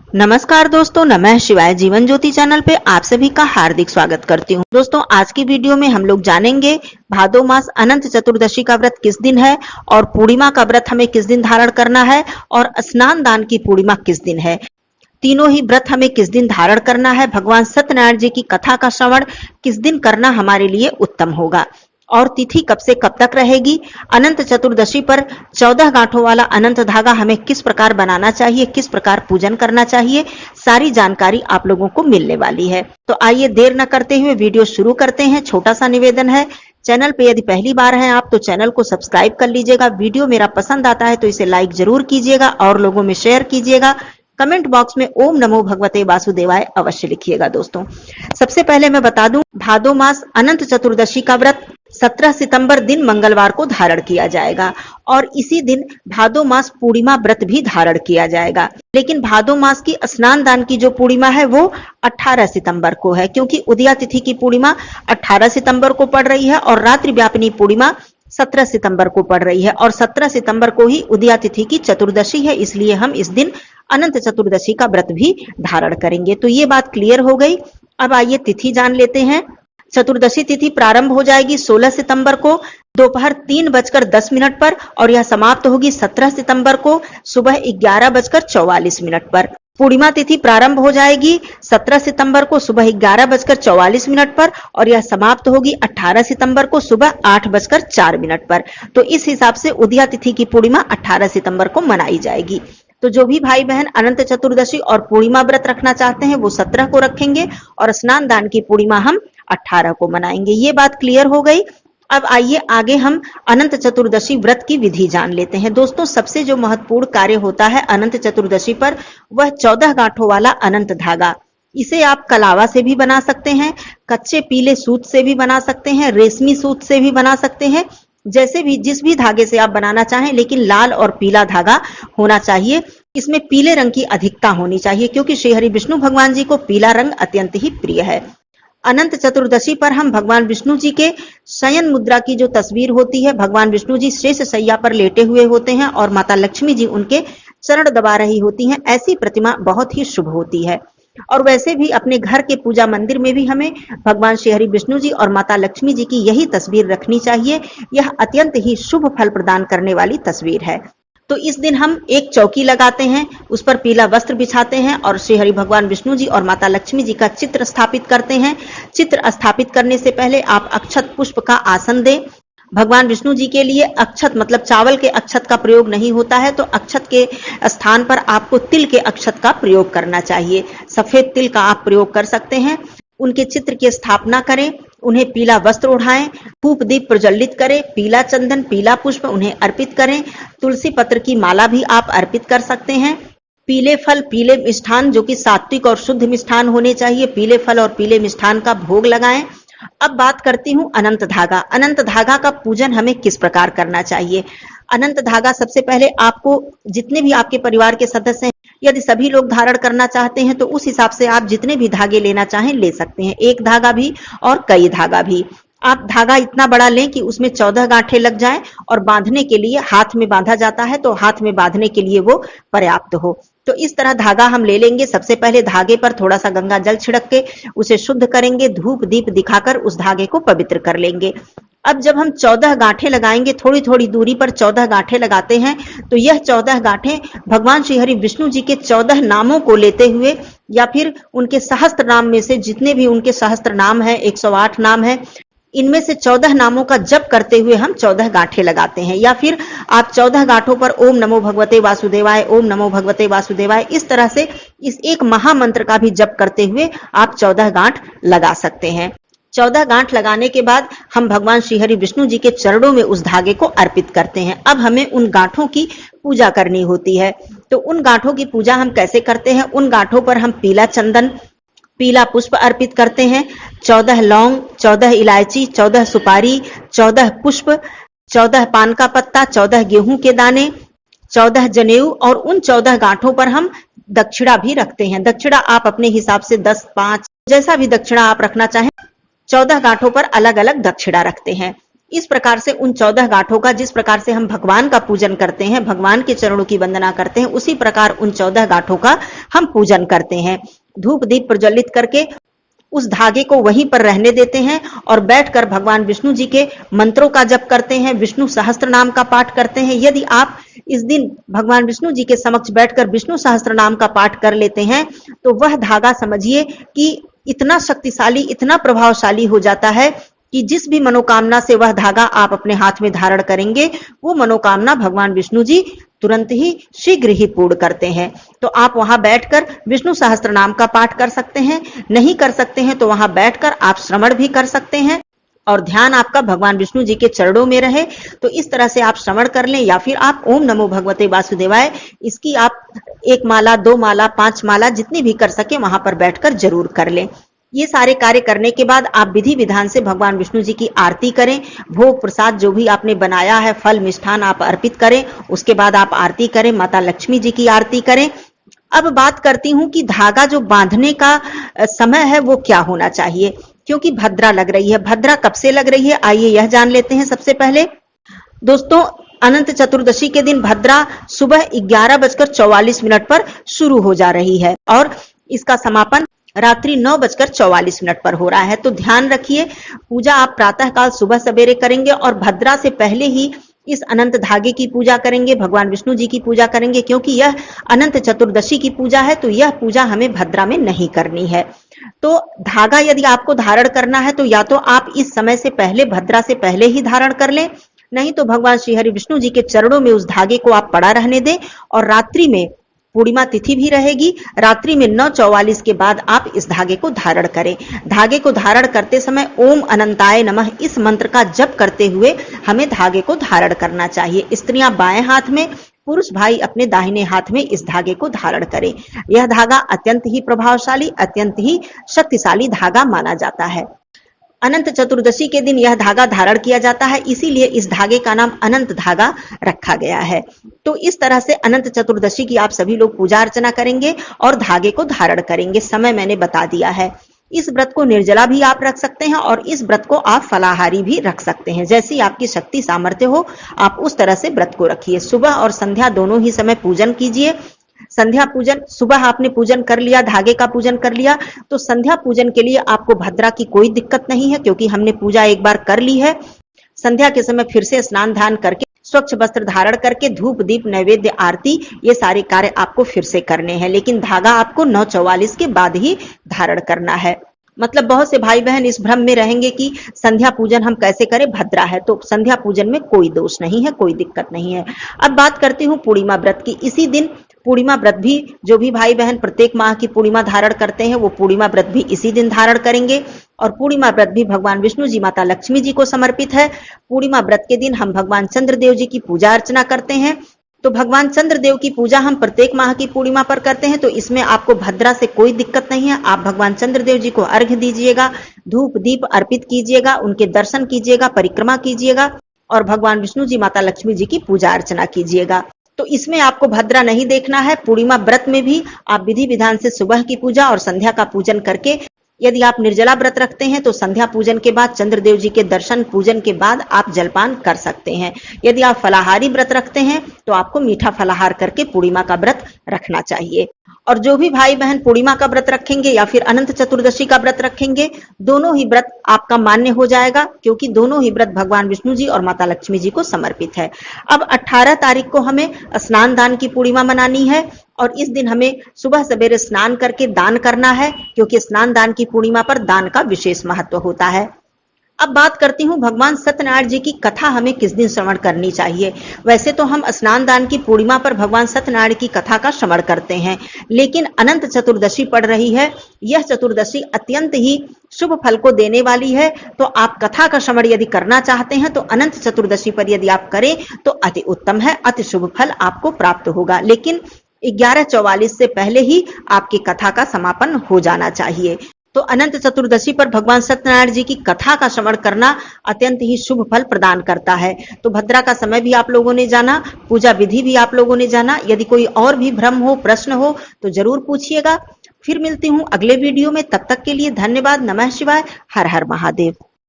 नमस्कार दोस्तों, नमः शिवाय। जीवन ज्योति चैनल पे आप सभी का हार्दिक स्वागत करती हूँ। दोस्तों, आज की वीडियो में हम लोग जानेंगे भादो मास अनंत चतुर्दशी का व्रत किस दिन है और पूर्णिमा का व्रत हमें किस दिन धारण करना है और स्नान दान की पूर्णिमा किस दिन है। तीनों ही व्रत हमें किस दिन धारण करना है, भगवान सत्यनारायण जी की कथा का श्रवण किस दिन करना हमारे लिए उत्तम होगा और तिथि कब से कब तक रहेगी। अनंत चतुर्दशी पर 14 गांठों वाला अनंत धागा हमें किस प्रकार बनाना चाहिए, किस प्रकार पूजन करना चाहिए, सारी जानकारी आप लोगों को मिलने वाली है। तो आइए देर न करते हुए वीडियो शुरू करते हैं। छोटा सा निवेदन है, चैनल पे यदि पहली बार हैं आप तो चैनल को सब्सक्राइब कर लीजिएगा। वीडियो मेरा पसंद आता है तो इसे लाइक जरूर कीजिएगा और लोगों में शेयर कीजिएगा। कमेंट बॉक्स में ओम नमो भगवते वासुदेवाय अवश्य लिखिएगा। दोस्तों, सबसे पहले मैं बता दूं, भादो मास अनंत चतुर्दशी का व्रत 17 सितंबर दिन मंगलवार को धारण किया जाएगा और इसी दिन भादो मास पूर्णिमा व्रत भी धारण किया जाएगा। लेकिन भादो मास की स्नान दान की जो पूर्णिमा है वो 18 सितंबर को है, क्योंकि उदया तिथि की पूर्णिमा 18 सितंबर को पड़ रही है और रात्रि व्यापिनी पूर्णिमा 17 सितंबर को पड़ रही है और 17 सितंबर को ही उदया तिथि की चतुर्दशी है, इसलिए हम इस दिन अनंत चतुर्दशी का व्रत भी धारण करेंगे। तो ये बात क्लियर हो गई। अब आइए तिथि जान लेते हैं। चतुर्दशी तिथि प्रारंभ हो जाएगी 16 सितंबर को दोपहर 3:10 पर और यह समाप्त होगी 17 सितंबर को सुबह 11:44 पर। पूर्णिमा तिथि प्रारंभ हो जाएगी 17 सितंबर को सुबह 11:44 पर और यह समाप्त होगी 18 सितंबर को सुबह 8:04 पर। तो इस हिसाब से उदया तिथि की पूर्णिमा 18 सितंबर को मनाई जाएगी। तो जो भी भाई बहन अनंत चतुर्दशी और पूर्णिमा व्रत रखना चाहते हैं वो 17 को रखेंगे और स्नान दान की पूर्णिमा हम 18 को मनाएंगे। ये बात क्लियर हो गई। अब आइए आगे हम अनंत चतुर्दशी व्रत की विधि जान लेते हैं। दोस्तों, सबसे जो महत्वपूर्ण कार्य होता है अनंत चतुर्दशी पर वह 14 गांठों वाला अनंत धागा। इसे आप कलावा से भी बना सकते हैं, कच्चे पीले सूत से भी बना सकते हैं, रेशमी सूत से भी बना सकते हैं, जैसे भी जिस भी धागे से आप बनाना चाहें, लेकिन लाल और पीला धागा होना चाहिए। इसमें पीले रंग की अधिकता होनी चाहिए क्योंकि श्री हरि विष्णु भगवान जी को पीला रंग अत्यंत ही प्रिय है। अनंत चतुर्दशी पर हम भगवान विष्णु जी के शयन मुद्रा की जो तस्वीर होती है, भगवान विष्णु जी शेष शैया पर लेटे हुए होते हैं और माता लक्ष्मी जी उनके चरण दबा रही होती हैं, ऐसी प्रतिमा बहुत ही शुभ होती है। और वैसे भी अपने घर के पूजा मंदिर में भी हमें भगवान श्री हरि विष्णु जी और माता लक्ष्मी जी की यही तस्वीर रखनी चाहिए। यह अत्यंत ही शुभ फल प्रदान करने वाली तस्वीर है। तो इस दिन हम एक चौकी लगाते हैं, उस पर पीला वस्त्र बिछाते हैं और श्री हरि भगवान विष्णु जी और माता लक्ष्मी जी का चित्र स्थापित करते हैं। चित्र स्थापित करने से पहले आप अक्षत पुष्प का आसन दें। भगवान विष्णु जी के लिए अक्षत मतलब चावल के अक्षत का प्रयोग नहीं होता है, तो अक्षत के स्थान पर आपको तिल के अक्षत का प्रयोग करना चाहिए। सफेद तिल का आप प्रयोग कर सकते हैं। उनके चित्र की स्थापना करें, उन्हें पीला वस्त्र ओढ़ाएं, धूप दीप प्रज्वलित करें, पीला चंदन पीला पुष्प उन्हें अर्पित करें। तुलसी पत्र की माला भी आप अर्पित कर सकते हैं। पीले फल पीले मिष्ठान जो कि सात्विक और शुद्ध मिष्ठान होने चाहिए, पीले फल और पीले मिष्ठान का भोग लगाएं। अब बात करती हूँ अनंत धागा। अनंत धागा का पूजन हमें किस प्रकार करना चाहिए। अनंत धागा सबसे पहले आपको जितने भी आपके परिवार के सदस्य हैं, यदि सभी लोग धारण करना चाहते हैं तो उस हिसाब से आप जितने भी धागे लेना चाहें ले सकते हैं, एक धागा भी और कई धागा भी। आप धागा इतना बड़ा लें कि उसमें 14 गांठें लग जाएं और बांधने के लिए हाथ में बांधा जाता है तो हाथ में बांधने के लिए वो पर्याप्त हो। तो इस तरह धागा हम ले लेंगे। सबसे पहले धागे पर थोड़ा सा गंगा जल छिड़क के उसे शुद्ध करेंगे, धूप दीप दिखाकर उस धागे को पवित्र कर लेंगे। अब जब हम 14 गांठें लगाएंगे, थोड़ी थोड़ी दूरी पर 14 गांठें लगाते हैं, तो यह 14 गांठें भगवान श्री हरि विष्णु जी के 14 नामों को लेते हुए या फिर उनके सहस्त्र नाम में से जितने भी उनके सहस्त्र नाम है, 108 नाम है, इनमें से 14 नामों का जप करते हुए हम 14 गांठें लगाते हैं। या फिर आप 14 गांठों पर ओम नमो भगवते वासुदेवाय, ओम नमो भगवते वासुदेवाय, इस तरह से इस एक महामंत्र का भी जप करते हुए आप 14 गांठ लगा सकते हैं। 14 गांठ लगाने के बाद हम भगवान श्री हरि विष्णु जी के चरणों में उस धागे को अर्पित करते हैं। अब हमें उन गांठों की पूजा करनी होती है। तो उन गांठों की पूजा हम कैसे करते हैं। उन गांठों पर हम पीला चंदन पीला पुष्प अर्पित करते हैं, 14 लौंग, 14 इलायची, 14 सुपारी, 14 पुष्प, 14 पान का पत्ता, 14 गेहूं के दाने, 14 जनेऊ और उन 14 गांठों पर हम दक्षिणा भी रखते हैं। दक्षिणा आप अपने हिसाब से 10, 5 जैसा भी दक्षिणा आप रखना चाहें, 14 गांठों पर अलग अलग दक्षिणा रखते हैं। इस प्रकार से उन 14 गांठों का, जिस प्रकार से हम भगवान का पूजन करते हैं, भगवान के चरणों की वंदना करते हैं, उसी प्रकार उन 14 गांठों का हम पूजन करते हैं। धूप दीप प्रज्वलित करके उस धागे को वहीं पर रहने देते हैं और बैठकर भगवान विष्णु जी के मंत्रों का जप करते हैं, विष्णु सहस्त्र नाम का पाठ करते हैं। यदि आप इस दिन भगवान विष्णु जी के समक्ष बैठकर विष्णु सहस्त्र नाम का पाठ कर लेते हैं तो वह धागा समझिए कि इतना शक्तिशाली, इतना प्रभावशाली हो जाता है कि जिस भी मनोकामना से वह धागा आप अपने हाथ में धारण करेंगे, वो मनोकामना भगवान विष्णु जी तुरंत ही शीघ्र ही पूर्ण करते हैं। तो आप वहां बैठकर विष्णु सहस्त्र नाम का पाठ कर सकते हैं। नहीं कर सकते हैं तो वहां बैठकर आप श्रवण भी कर सकते हैं और ध्यान आपका भगवान विष्णु जी के चरणों में रहे। तो इस तरह से आप श्रवण कर लें, या फिर आप ओम नमो भगवते वासुदेवाय, इसकी आप 1 माला, 2 माला, 5 माला जितनी भी कर सके वहां पर बैठकर जरूर कर लें। ये सारे कार्य करने के बाद आप विधि विधान से भगवान विष्णु जी की आरती करें। भोग प्रसाद जो भी आपने बनाया है, फल मिष्ठान आप अर्पित करें। उसके बाद आप आरती करें, माता लक्ष्मी जी की आरती करें। अब बात करती हूं कि धागा जो बांधने का समय है वो क्या होना चाहिए, क्योंकि भद्रा लग रही है। भद्रा कब से लग रही है, आइए यह जान लेते हैं। सबसे पहले दोस्तों, अनंत चतुर्दशी के दिन भद्रा सुबह 11:44 पर शुरू हो जा रही है और इसका समापन रात्रि 9:44 पर हो रहा है। तो ध्यान रखिए, पूजा आप प्रातः काल सुबह सवेरे करेंगे और भद्रा से पहले ही इस अनंत धागे की पूजा करेंगे, भगवान विष्णु जी की पूजा करेंगे, क्योंकि यह अनंत चतुर्दशी की पूजा है। तो यह पूजा हमें भद्रा में नहीं करनी है। तो धागा यदि आपको धारण करना है तो या तो आप इस समय से पहले, भद्रा से पहले ही धारण कर लें, नहीं तो भगवान श्री हरि विष्णु जी के चरणों में उस धागे को आप पड़ा रहने दें। और रात्रि में पूर्णिमा तिथि भी रहेगी, रात्रि में 9:44 के बाद आप इस धागे को धारण करें। धागे को धारण करते समय ओम अनंताय नमः इस मंत्र का जप करते हुए हमें धागे को धारण करना चाहिए। स्त्रियां बाएं हाथ में, पुरुष भाई अपने दाहिने हाथ में इस धागे को धारण करें। यह धागा अत्यंत ही प्रभावशाली, अत्यंत ही शक्तिशाली धागा माना जाता है। अनंत चतुर्दशी के दिन यह धागा धारण किया जाता है, इसीलिए इस धागे का नाम अनंत धागा रखा गया है। तो इस तरह से अनंत चतुर्दशी की आप सभी लोग पूजा अर्चना करेंगे और धागे को धारण करेंगे। समय मैंने बता दिया है। इस व्रत को निर्जला भी आप रख सकते हैं और इस व्रत को आप फलाहारी भी रख सकते हैं। जैसी आपकी शक्ति सामर्थ्य हो, आप उस तरह से व्रत को रखिए। सुबह और संध्या दोनों ही समय पूजन कीजिए। संध्या पूजन, सुबह आपने पूजन कर लिया, धागे का पूजन कर लिया, तो संध्या पूजन के लिए आपको भद्रा की कोई दिक्कत नहीं है, क्योंकि हमने पूजा एक बार कर ली है। संध्या के समय फिर से स्नान ध्यान करके, स्वच्छ वस्त्र धारण करके, धूप दीप नैवेद्य आरती, ये सारे कार्य आपको फिर से करने हैं। लेकिन धागा आपको 9:44 के बाद ही धारण करना है। मतलब बहुत से भाई बहन इस भ्रम में रहेंगे कि संध्या पूजन हम कैसे करें, भद्रा है तो संध्या पूजन में कोई दोष नहीं है, कोई दिक्कत नहीं है। अब बात करती हूँ पूर्णिमा व्रत की। इसी दिन पूर्णिमा व्रत भी, जो भी भाई बहन प्रत्येक माह की पूर्णिमा धारण करते हैं, वो पूर्णिमा व्रत भी इसी दिन धारण करेंगे। और पूर्णिमा व्रत भी भगवान विष्णु जी, माता लक्ष्मी जी को समर्पित है। पूर्णिमा व्रत के दिन हम भगवान चंद्रदेव जी की पूजा अर्चना करते हैं। तो भगवान चंद्रदेव की पूजा हम प्रत्येक माह की पूर्णिमा पर करते हैं, तो इसमें आपको भद्रा से कोई दिक्कत नहीं है। आप भगवान चंद्रदेव जी को अर्घ्य दीजिएगा, धूप दीप अर्पित कीजिएगा, उनके दर्शन कीजिएगा, परिक्रमा कीजिएगा और भगवान विष्णु जी, माता लक्ष्मी जी की पूजा अर्चना कीजिएगा। तो इसमें आपको भद्रा नहीं देखना है। पूर्णिमा व्रत में भी आप विधि विधान से सुबह की पूजा और संध्या का पूजन करके, यदि आप निर्जला व्रत रखते हैं तो संध्या पूजन के बाद, चंद्रदेव जी के दर्शन पूजन के बाद आप जलपान कर सकते हैं। यदि आप फलाहारी व्रत रखते हैं तो आपको मीठा फलाहार करके पूर्णिमा का व्रत रखना चाहिए। और जो भी भाई बहन पूर्णिमा का व्रत रखेंगे या फिर अनंत चतुर्दशी का व्रत रखेंगे, दोनों ही व्रत आपका मान्य हो जाएगा, क्योंकि दोनों ही व्रत भगवान विष्णु जी और माता लक्ष्मी जी को समर्पित है। अब 18 तारीख को हमें स्नान दान की पूर्णिमा मनानी है और इस दिन हमें सुबह सवेरे स्नान करके दान करना है, क्योंकि स्नान दान की पूर्णिमा पर दान का विशेष महत्व होता है। अब बात करती हूँ भगवान सत्यनारायण जी की कथा हमें किस दिन श्रवण करनी चाहिए। वैसे तो हम स्नान दान की पूर्णिमा पर भगवान सत्यनारायण की कथा का श्रवण करते हैं, लेकिन अनंत चतुर्दशी पड़ रही है। यह चतुर्दशी अत्यंत ही शुभ फल को देने वाली है। तो आप कथा का श्रवण यदि करना चाहते हैं तो अनंत चतुर्दशी पर यदि आप करें तो अति उत्तम है, अति शुभ फल आपको प्राप्त होगा। लेकिन 11:44 से पहले ही आपकी कथा का समापन हो जाना चाहिए। तो अनंत चतुर्दशी पर भगवान सत्यनारायण जी की कथा का श्रवण करना अत्यंत ही शुभ फल प्रदान करता है। तो भद्रा का समय भी आप लोगों ने जाना, पूजा विधि भी आप लोगों ने जाना। यदि कोई और भी भ्रम हो, प्रश्न हो तो जरूर पूछिएगा। फिर मिलती हूँ अगले वीडियो में, तब तक के लिए धन्यवाद। नमः शिवाय, हर हर महादेव।